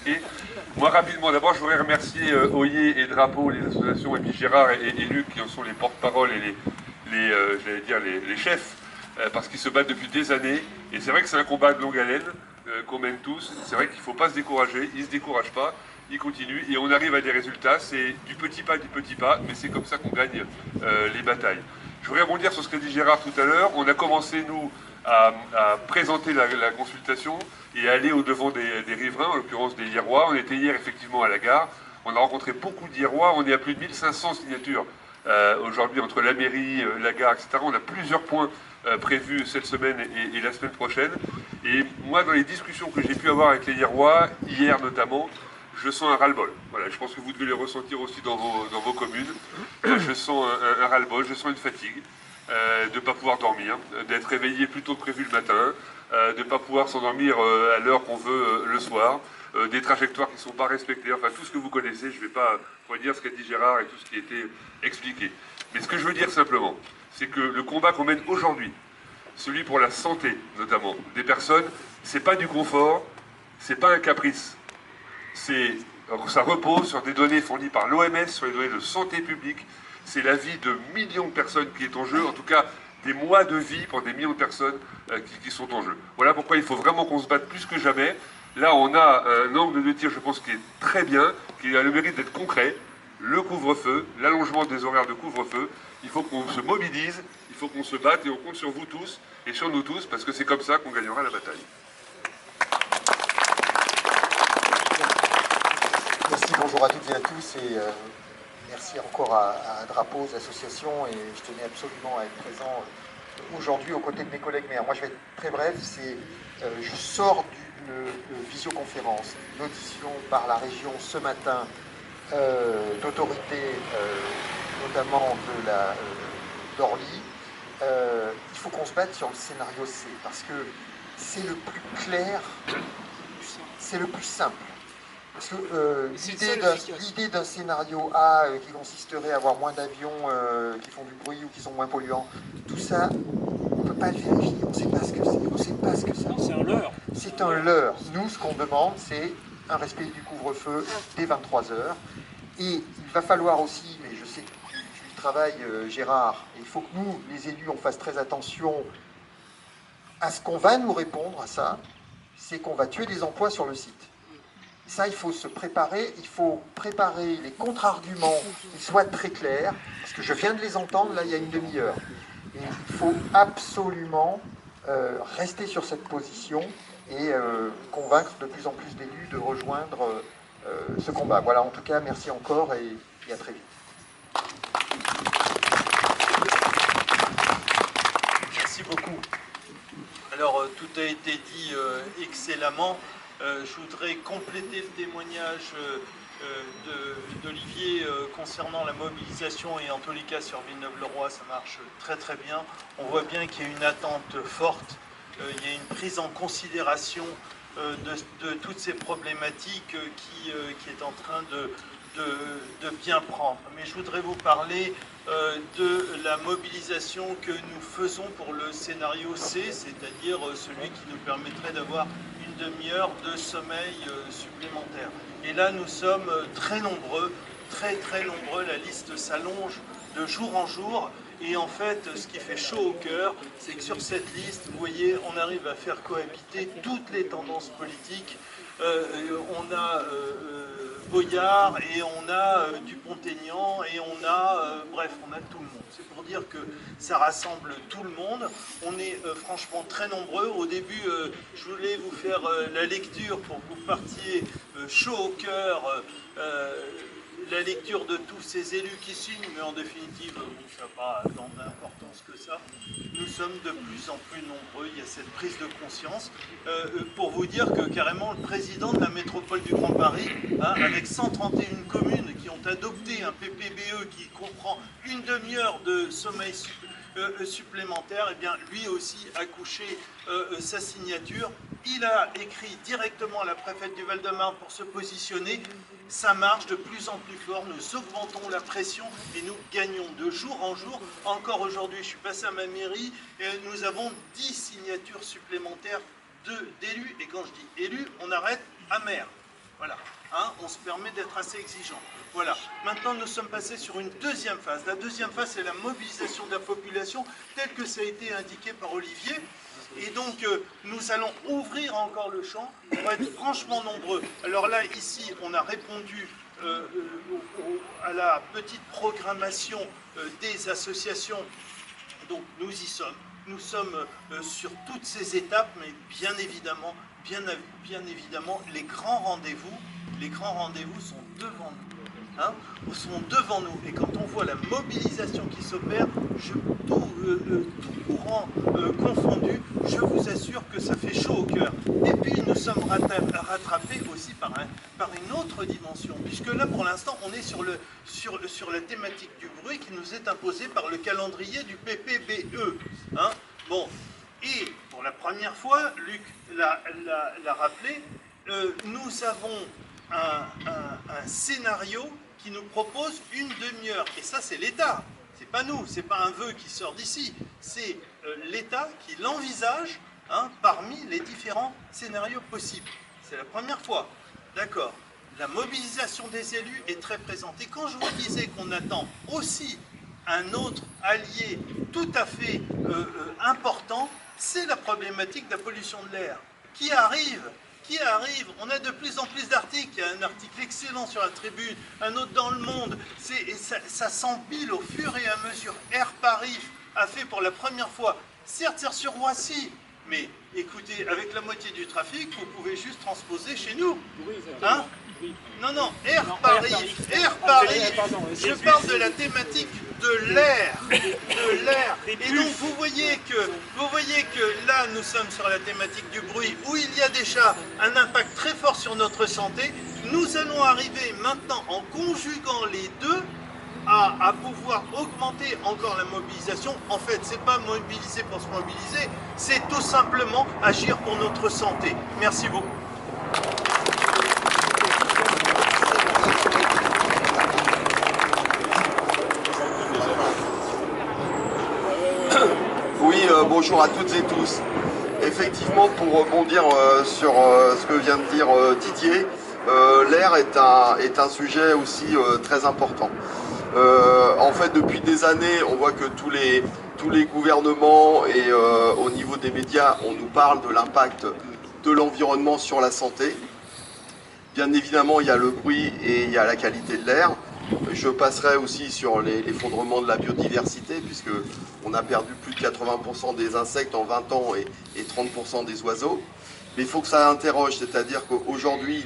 expliquer. Moi, rapidement, d'abord, je voudrais remercier Oyer et Drapeau, les associations, et puis Gérard et Luc, qui en sont les porte-parole et j'allais dire, les chefs, parce qu'ils se battent depuis des années. Et c'est vrai que c'est un combat de longue haleine qu'on mène tous. C'est vrai qu'il ne faut pas se décourager. Ils ne se découragent pas. Ils continuent et on arrive à des résultats. C'est du petit pas, mais c'est comme ça qu'on gagne les batailles. Je voudrais rebondir sur ce qu'a dit Gérard tout à l'heure. On a commencé, nous, à présenter la consultation et à aller au-devant des riverains, en l'occurrence des Hierrois. On était hier effectivement à la gare. On a rencontré beaucoup d'Hierrois. On est à plus de 1500 signatures aujourd'hui entre la mairie, la gare, etc. On a plusieurs points prévus cette semaine et la semaine prochaine. Et moi, dans les discussions que j'ai pu avoir avec les Hierrois, hier notamment, je sens un ras-le-bol. Voilà, je pense que vous devez le ressentir aussi dans vos communes. Je sens un ras-le-bol, je sens une fatigue de ne pas pouvoir dormir, d'être réveillé plus tôt que prévu le matin, de ne pas pouvoir s'endormir à l'heure qu'on veut le soir, des trajectoires qui ne sont pas respectées, enfin tout ce que vous connaissez, je ne vais pas redire ce qu'a dit Gérard et tout ce qui a été expliqué. Mais ce que je veux dire simplement, c'est que le combat qu'on mène aujourd'hui, celui pour la santé notamment des personnes, c'est pas du confort, c'est pas un caprice. Ça repose sur des données fournies par l'OMS, sur les données de santé publique. C'est la vie de millions de personnes qui est en jeu, en tout cas des mois de vie pour des millions de personnes qui sont en jeu. Voilà pourquoi il faut vraiment qu'on se batte plus que jamais. Là, on a un angle de tir, je pense, qui est très bien, qui a le mérite d'être concret. Le couvre-feu, l'allongement des horaires de couvre-feu. Il faut qu'on se mobilise, il faut qu'on se batte et on compte sur vous tous et sur nous tous, parce que c'est comme ça qu'on gagnera la bataille. Merci, bonjour à toutes et à tous, et merci encore à Drapeau, aux associations, et je tenais absolument à être présent aujourd'hui aux côtés de mes collègues maires. Moi je vais être très bref, je sors d'une visioconférence, une audition par la région ce matin d'autorités, notamment de la d'Orly. Il faut qu'on se batte sur le scénario C, parce que c'est le plus clair, c'est le plus simple. Parce que l'idée d'un scénario A qui consisterait à avoir moins d'avions qui font du bruit ou qui sont moins polluants, tout ça, on ne peut pas le vérifier, on ne sait pas ce que c'est, on ne sait pas ce que ça. C'est un leurre. C'est un leurre. Nous, ce qu'on demande, c'est un respect du couvre-feu dès 23 h. Et il va falloir aussi, mais je sais que tu y travailles, Gérard, et il faut que nous, les élus, on fasse très attention à ce qu'on va nous répondre à ça, c'est qu'on va tuer des emplois sur le site. Ça, il faut se préparer, il faut préparer les contre-arguments qui soient très clairs, parce que je viens de les entendre, là, il y a une demi-heure. Et il faut absolument rester sur cette position et convaincre de plus en plus d'élus de rejoindre ce combat. Voilà, en tout cas, merci encore et à très vite. Merci beaucoup. Alors, tout a été dit excellemment. Je voudrais compléter le témoignage d'Olivier concernant la mobilisation, et en tous les cas sur Villeneuve-le-Roi ça marche très très bien. On voit bien qu'il y a une attente forte, il y a une prise en considération de toutes ces problématiques qui est en train de bien prendre. Mais je voudrais vous parler de la mobilisation que nous faisons pour le scénario C, c'est-à-dire celui qui nous permettrait d'avoir une demi-heure de sommeil supplémentaire. Et là, nous sommes très nombreux, très nombreux, la liste s'allonge de jour en jour. Et en fait, ce qui fait chaud au cœur, c'est que sur cette liste, vous voyez, on arrive à faire cohabiter toutes les tendances politiques. On a Boyard, et on a Dupont-Aignan, et on a, bref, on a tout le monde. C'est pour dire que ça rassemble tout le monde. On est franchement très nombreux. Au début, je voulais vous faire la lecture pour que vous partiez chaud au cœur, la lecture de tous ces élus qui signent, mais en définitive, ça n'a pas tant d'importance que ça. Nous sommes de plus en plus nombreux, il y a cette prise de conscience. Pour vous dire que carrément le président de la métropole du Grand Paris, avec 131 communes qui ont adopté un PPBE qui comprend une demi-heure de sommeil supplémentaire, et bien lui aussi a couché sa signature. Il a écrit directement à la préfète du Val-de-Marne pour se positionner. Ça marche de plus en plus fort, nous augmentons la pression et nous gagnons de jour en jour. Encore aujourd'hui, je suis passé à ma mairie et nous avons 10 signatures supplémentaires d'élus. Et quand je dis élus, on arrête à maire. Voilà. Hein, on se permet d'être assez exigeant. Voilà. Maintenant, nous sommes passés sur une deuxième phase. La deuxième phase, c'est la mobilisation de la population, telle que ça a été indiqué par Olivier. Et donc, nous allons ouvrir encore le champ. On va être franchement nombreux. Alors là, ici, on a répondu à la petite programmation des associations. Donc, nous y sommes. Nous sommes sur toutes ces étapes, mais bien évidemment, les grands rendez-vous sont devant nous. Hein, sont devant nous. Et quand on voit la mobilisation qui s'opère, tout courant confondu, je vous assure que ça fait chaud au cœur. Et puis nous sommes rattrapés aussi par une autre dimension, puisque là pour l'instant on est sur la thématique du bruit qui nous est imposée par le calendrier du PPBE. Hein. Bon. Et pour la première fois, Luc l'a rappelé, nous avons un scénario qui nous propose une demi-heure. Et ça, c'est l'État. C'est pas nous, c'est pas un vœu qui sort d'ici. C'est l'État qui l'envisage parmi les différents scénarios possibles. C'est la première fois. D'accord. La mobilisation des élus est très présente. Et quand je vous disais qu'on attend aussi un autre allié tout à fait important, c'est la problématique de la pollution de l'air qui arrive. On a de plus en plus d'articles. Il y a un article excellent sur la Tribune, un autre dans Le Monde. Ça s'empile au fur et à mesure. Air Paris a fait pour la première fois, certes sur Roissy, mais écoutez, avec la moitié du trafic, vous pouvez juste transposer chez nous. Hein? Non, Air Paris, je parle de la thématique de l'air, Et donc vous voyez que là nous sommes sur la thématique du bruit, où il y a déjà un impact très fort sur notre santé. Nous allons arriver maintenant, en conjuguant les deux, à pouvoir augmenter encore la mobilisation. En fait, c'est pas mobiliser pour se mobiliser, c'est tout simplement agir pour notre santé. Merci beaucoup. Oui, bonjour à toutes et tous. Effectivement, pour rebondir sur ce que vient de dire Didier, l'air est un sujet aussi très important. En fait, depuis des années, on voit que tous les gouvernements et au niveau des médias, on nous parle de l'impact de l'environnement sur la santé. Bien évidemment, il y a le bruit et il y a la qualité de l'air. Je passerai aussi sur l'effondrement de la biodiversité, puisque on a perdu plus de 80% des insectes en 20 ans et 30% des oiseaux. Mais il faut que ça interroge, c'est-à-dire qu'aujourd'hui,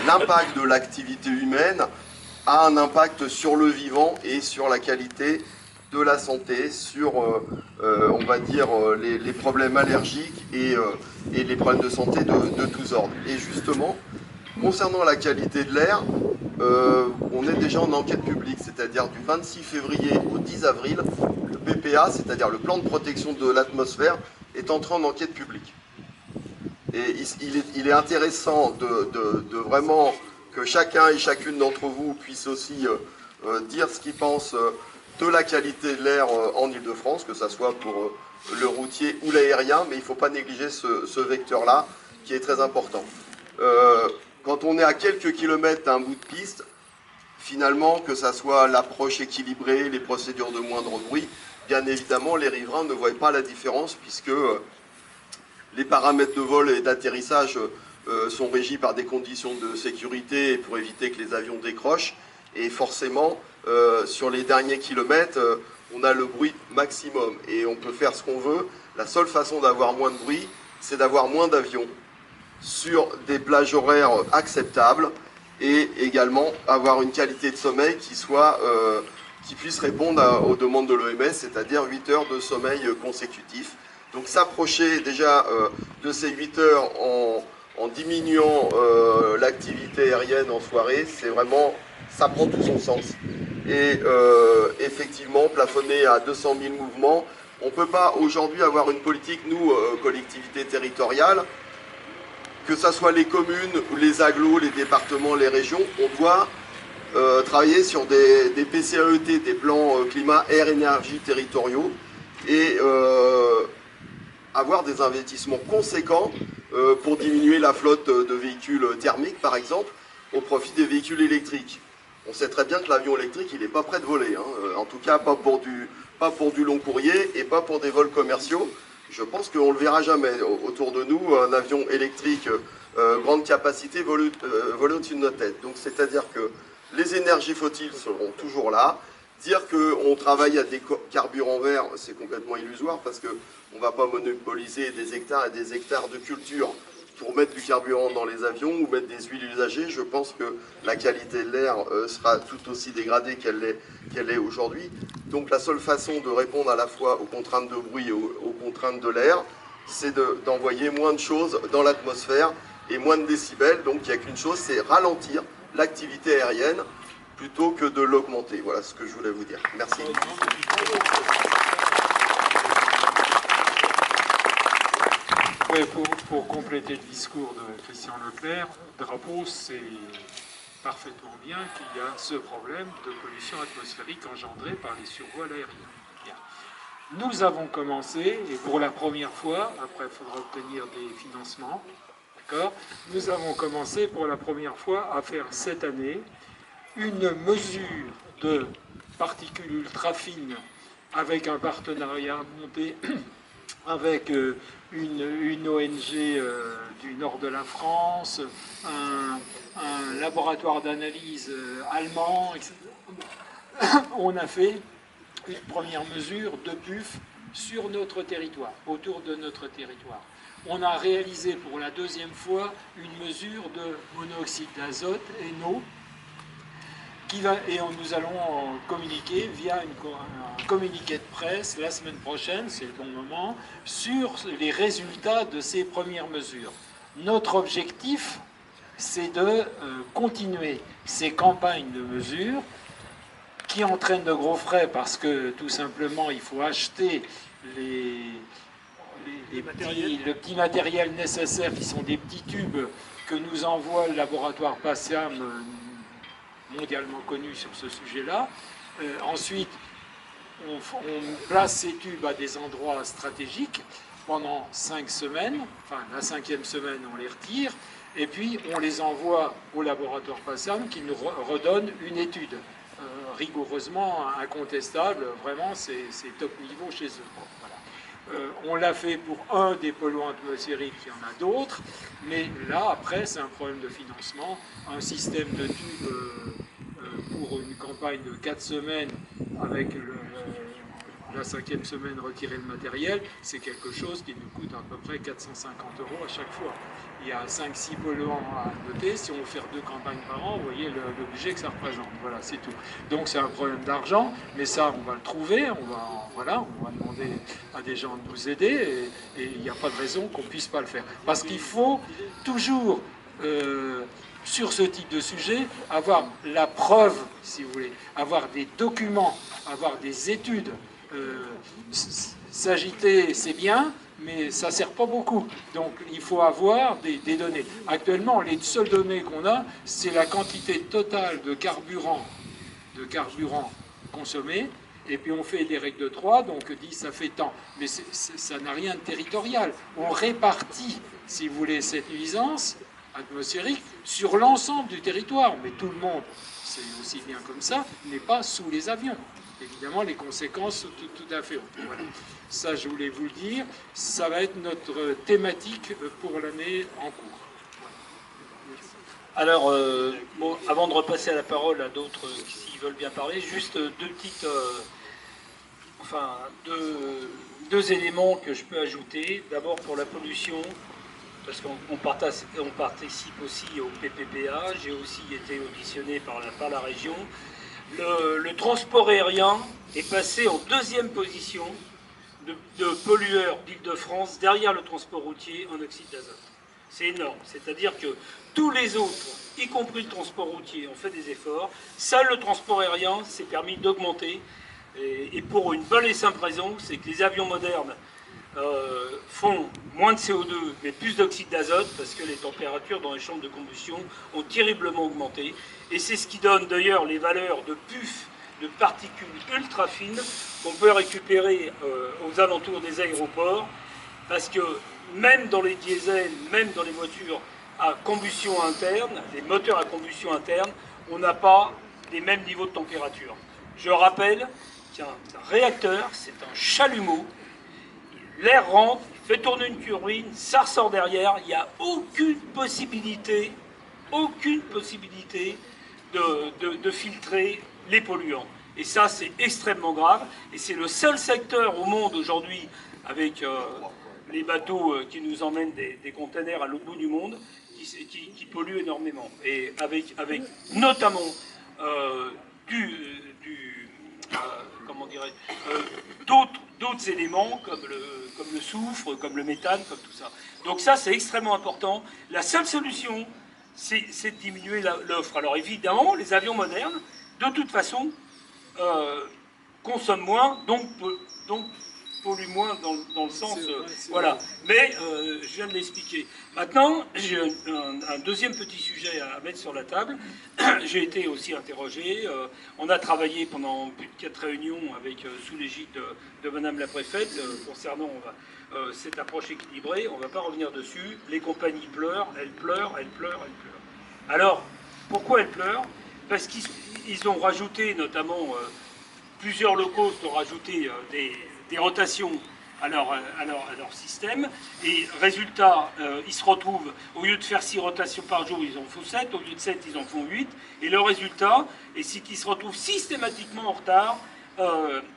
l'impact de l'activité humaine a un impact sur le vivant et sur la qualité de la santé, sur, on va dire, les problèmes allergiques et les problèmes de santé de tous ordres. Et justement, concernant la qualité de l'air, on est déjà en enquête publique, c'est-à-dire du 26 février au 10 avril, le PPA, c'est-à-dire le plan de protection de l'atmosphère, est entré en enquête publique. Et il est intéressant de vraiment que chacun et chacune d'entre vous puisse aussi dire ce qu'il pense de la qualité de l'air en Ile-de-France, que ce soit pour le routier ou l'aérien, mais il ne faut pas négliger ce vecteur-là qui est très important. Quand on est à quelques kilomètres d'un bout de piste, finalement, que ça soit l'approche équilibrée, les procédures de moindre bruit, bien évidemment, les riverains ne voient pas la différence puisque les paramètres de vol et d'atterrissage sont régis par des conditions de sécurité pour éviter que les avions décrochent. Et forcément, sur les derniers kilomètres, on a le bruit maximum et on peut faire ce qu'on veut. La seule façon d'avoir moins de bruit, c'est d'avoir moins d'avions sur des plages horaires acceptables et également avoir une qualité de sommeil qui puisse répondre aux demandes de l'OMS, c'est-à-dire 8 heures de sommeil consécutif. Donc s'approcher déjà de ces 8 heures en diminuant l'activité aérienne en soirée, c'est vraiment, ça prend tout son sens. Et effectivement, plafonner à 200 000 mouvements, on ne peut pas aujourd'hui avoir une politique, nous, collectivités territoriales, que ce soit les communes, les agglos, les départements, les régions, on doit travailler sur des PCAET, des plans climat, air, énergie territoriaux, et avoir des investissements conséquents pour diminuer la flotte de véhicules thermiques, par exemple, au profit des véhicules électriques. On sait très bien que l'avion électrique, il n'est pas prêt de voler, hein. En tout cas pas pour du long courrier et pas pour des vols commerciaux. Je pense qu'on ne le verra jamais autour de nous, un avion électrique grande capacité voler au-dessus de notre tête. Donc c'est-à-dire que les énergies fossiles seront toujours là. Dire qu'on travaille à des carburants verts, c'est complètement illusoire parce qu'on ne va pas monopoliser des hectares et des hectares de culture pour mettre du carburant dans les avions ou mettre des huiles usagées. Je pense que la qualité de l'air sera tout aussi dégradée qu'elle est aujourd'hui. Donc la seule façon de répondre à la fois aux contraintes de bruit et aux contraintes de l'air, c'est d'envoyer moins de choses dans l'atmosphère et moins de décibels. Donc il n'y a qu'une chose, c'est ralentir l'activité aérienne plutôt que de l'augmenter. Voilà ce que je voulais vous dire. Merci. Oui, pour compléter le discours de Christian Leclerc, Drapeau sait parfaitement bien qu'il y a ce problème de pollution atmosphérique engendrée par les survols aériens. Bien. Nous avons commencé, et pour la première fois, après il faudra obtenir des financements, d'accord, nous avons commencé pour la première fois à faire cette année une mesure de particules ultra fines avec un partenariat monté avec une ONG du nord de la France, un laboratoire d'analyse allemand, etc. On a fait une première mesure de PUF sur notre territoire, autour de notre territoire. On a réalisé pour la deuxième fois une mesure de monoxyde d'azote, NO, et nous allons communiquer via un communiqué de presse la semaine prochaine, c'est le bon moment, sur les résultats de ces premières mesures. Notre objectif, c'est de continuer ces campagnes de mesures qui entraînent de gros frais parce que tout simplement il faut acheter le petit matériel nécessaire qui sont des petits tubes que nous envoie le laboratoire PASSIAM, mondialement connu sur ce sujet-là. Ensuite, on place ces tubes à des endroits stratégiques pendant 5 semaines. Enfin, la 5e semaine, on les retire. Et puis, on les envoie au laboratoire PASSIAM qui nous redonne une étude rigoureusement incontestable. Vraiment, c'est top niveau chez eux. Voilà. On l'a fait pour un des polluants atmosphériques, il y en a d'autres, mais là, après, c'est un problème de financement. Un système de tubes pour une campagne de 4 semaines, avec la 5e semaine retirer le matériel, c'est quelque chose qui nous coûte à peu près 450 € à chaque fois. Il y a 5-6 polluants à noter. Si on veut faire 2 campagnes par an, vous voyez le budget que ça représente. Voilà, c'est tout. Donc c'est un problème d'argent, mais ça, on va le trouver. On va demander à des gens de nous aider, et il n'y a pas de raison qu'on ne puisse pas le faire. Parce qu'il faut toujours, sur ce type de sujet, avoir la preuve, si vous voulez, avoir des documents, avoir des études. S'agiter, c'est bien, mais ça ne sert pas beaucoup. Donc il faut avoir des données. Actuellement, les seules données qu'on a, c'est la quantité totale de carburant consommé, et puis on fait des règles de 3, donc dit ça fait tant. Mais ça n'a rien de territorial. On répartit, si vous voulez, cette nuisance atmosphérique sur l'ensemble du territoire. Mais tout le monde, c'est aussi bien comme ça, n'est pas sous les avions. Évidemment, les conséquences sont tout à fait autres. Voilà. Ça, je voulais vous le dire. Ça va être notre thématique pour l'année en cours. Voilà. Alors, bon, avant de repasser à la parole à d'autres qui veulent bien parler, juste deux éléments que je peux ajouter. D'abord, pour la pollution, parce qu'on participe aussi au PPPA. J'ai aussi été auditionné par la région. Le transport aérien est passé en 2e position de pollueurs d'Île-de-France derrière le transport routier en oxyde d'azote. C'est énorme. C'est-à-dire que tous les autres, y compris le transport routier, ont fait des efforts. Seul le transport aérien s'est permis d'augmenter. Et pour une bonne et simple raison, c'est que les avions modernes font moins de CO2 mais plus d'oxyde d'azote parce que les températures dans les chambres de combustion ont terriblement augmenté, et c'est ce qui donne d'ailleurs les valeurs de PUF, de particules ultra fines qu'on peut récupérer aux alentours des aéroports, parce que même dans les diesels, même dans les voitures à combustion interne, les moteurs à combustion interne, on n'a pas les mêmes niveaux de température. Je rappelle qu'un réacteur, c'est un chalumeau. L'air rentre, fait tourner une turbine, ça ressort derrière, il n'y a aucune possibilité de filtrer les polluants. Et ça, c'est extrêmement grave. Et c'est le seul secteur au monde aujourd'hui, avec les bateaux qui nous emmènent des containers à l'autre bout du monde, qui pollue énormément. Et avec notamment comment dirais-je, d'autres éléments comme le soufre, comme le méthane, comme tout ça. Donc ça, c'est extrêmement important. La seule solution, c'est de diminuer l'offre. Alors évidemment, les avions modernes, de toute façon, consomment moins, donc polluent moins dans le sens... voilà. Mais je viens de l'expliquer. Maintenant, j'ai un deuxième petit sujet à mettre sur la table. J'ai été aussi interrogé. On a travaillé pendant plus de 4 réunions avec, sous l'égide de Madame la Préfète concernant cette approche équilibrée. On ne va pas revenir dessus. Les compagnies pleurent, elles pleurent, elles pleurent, elles pleurent. Alors, pourquoi elles pleurent? Parce qu'ils ont rajouté, notamment, plusieurs low cost ont rajouté des rotations à leur système, et résultat, ils se retrouvent, au lieu de faire 6 rotations par jour, ils en font 7, au lieu de 7, ils en font 8, et le résultat, c'est qu'ils se retrouvent systématiquement en retard,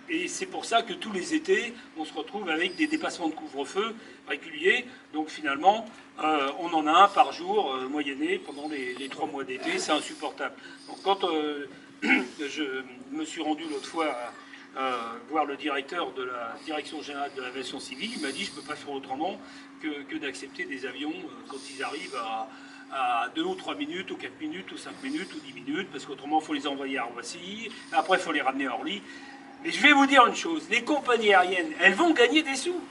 et c'est pour ça que tous les étés, on se retrouve avec des dépassements de couvre-feu réguliers, donc finalement, on en a un par jour, moyenné, pendant les 3 mois d'été, c'est insupportable. Donc quand je me suis rendu l'autre fois voir le directeur de la Direction Générale de l'Aviation Civile, il m'a dit je ne peux pas faire autrement que d'accepter des avions quand ils arrivent à 2 ou 3 minutes, ou 4 minutes, ou 5 minutes, ou 10 minutes, parce qu'autrement il faut les envoyer à Roissy, après il faut les ramener à Orly. Mais je vais vous dire une chose, les compagnies aériennes, elles vont gagner des sous.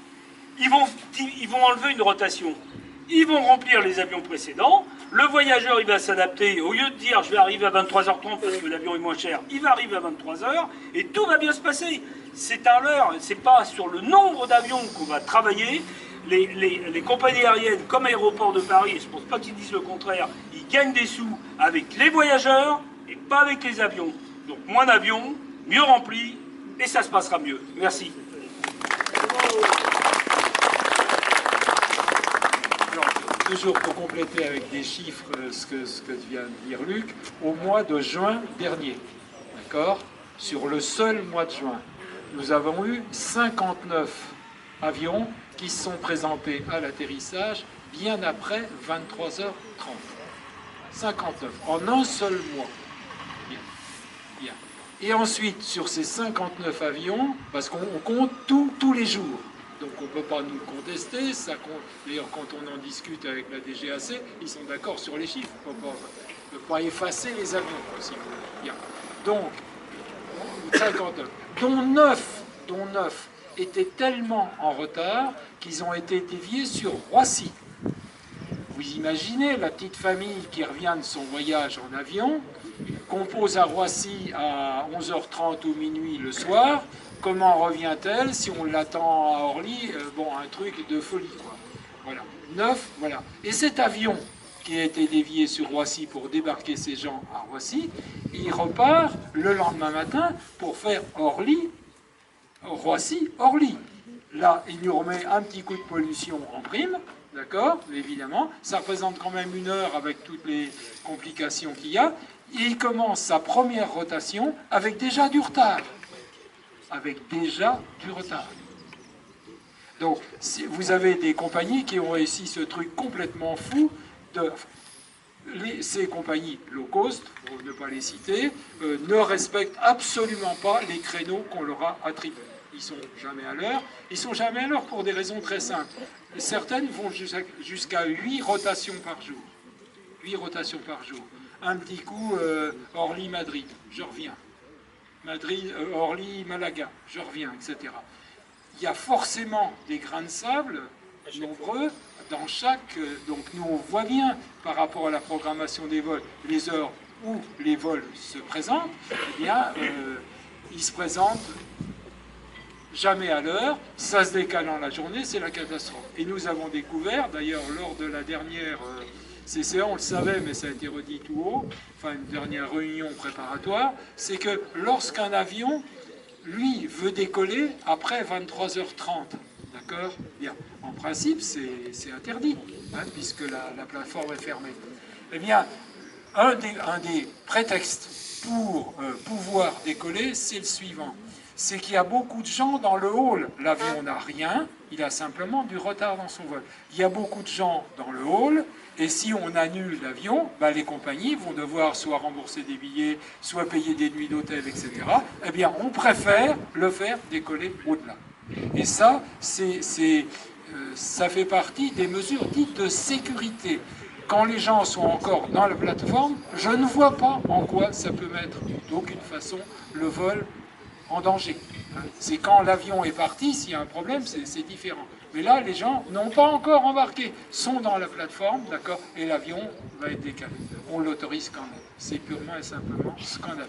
Ils vont enlever une rotation. Ils vont remplir les avions précédents, le voyageur il va s'adapter, au lieu de dire je vais arriver à 23h30 parce que l'avion est moins cher, il va arriver à 23h et tout va bien se passer. C'est à l'heure, c'est pas sur le nombre d'avions qu'on va travailler. Les compagnies aériennes comme Aéroports de Paris, et je ne pense pas qu'ils disent le contraire, ils gagnent des sous avec les voyageurs et pas avec les avions. Donc moins d'avions, mieux remplis et ça se passera mieux. Merci. Toujours pour compléter avec des chiffres ce que vient de dire Luc, au mois de juin dernier, d'accord, sur le seul mois de juin, nous avons eu 59 avions qui se sont présentés à l'atterrissage bien après 23h30. 59, en un seul mois. Bien. Bien. Et ensuite, sur ces 59 avions, parce qu'on compte tous les jours, donc on ne peut pas nous contester, ça compte. D'ailleurs, quand on en discute avec la DGAC, ils sont d'accord sur les chiffres. On ne peut pas effacer les avions, si vous voulez. Bien. Donc, 59, dont 9 étaient tellement en retard qu'ils ont été déviés sur Roissy. Vous imaginez la petite famille qui revient de son voyage en avion, compose à Roissy à 11h30 ou minuit le soir. Comment revient-elle si on l'attend à Orly? Bon, un truc de folie, quoi. Voilà. 9, voilà. Et cet avion qui a été dévié sur Roissy pour débarquer ces gens à Roissy, il repart le lendemain matin pour faire Orly, Roissy, Orly. Là, il nous remet un petit coup de pollution en prime, d'accord, évidemment. Ça représente quand même 1 heure avec toutes les complications qu'il y a. Et il commence sa première rotation avec déjà du retard. Donc, vous avez des compagnies qui ont réussi ce truc complètement fou. Ces compagnies low cost, pour ne pas les citer, ne respectent absolument pas les créneaux qu'on leur a attribués. Ils sont jamais à l'heure. Ils sont jamais à l'heure pour des raisons très simples. Certaines vont jusqu'à 8 rotations par jour. 8 rotations par jour. Un petit coup, Orly-Madrid, je reviens. Orly-Malaga, je reviens, etc. Il y a forcément des grains de sable nombreux dans chaque... Donc nous, on voit bien, par rapport à la programmation des vols, les heures où les vols se présentent, eh bien, ils se présentent jamais à l'heure, ça se décale dans la journée, c'est la catastrophe. Et nous avons découvert, d'ailleurs, lors de la dernière CCA, on le savait, mais ça a été redit tout haut, enfin une dernière réunion préparatoire, c'est que lorsqu'un avion, lui, veut décoller après 23h30, d'accord? Bien, en principe, c'est interdit, hein, puisque la plateforme est fermée. Eh bien, un des prétextes pour pouvoir décoller, c'est le suivant. C'est qu'il y a beaucoup de gens dans le hall. L'avion n'a rien, il a simplement du retard dans son vol. Il y a beaucoup de gens dans le hall, et si on annule l'avion, bah, les compagnies vont devoir soit rembourser des billets, soit payer des nuits d'hôtel, etc. Eh bien, on préfère le faire décoller au-delà. Et ça, ça fait partie des mesures dites de sécurité. Quand les gens sont encore dans la plateforme, je ne vois pas en quoi ça peut mettre d'aucune façon le vol en danger. C'est quand l'avion est parti, s'il y a un problème, c'est différent. Mais là, les gens n'ont pas encore embarqué, sont dans la plateforme, d'accord, et l'avion va être décalé. On l'autorise quand même. C'est purement et simplement scandaleux.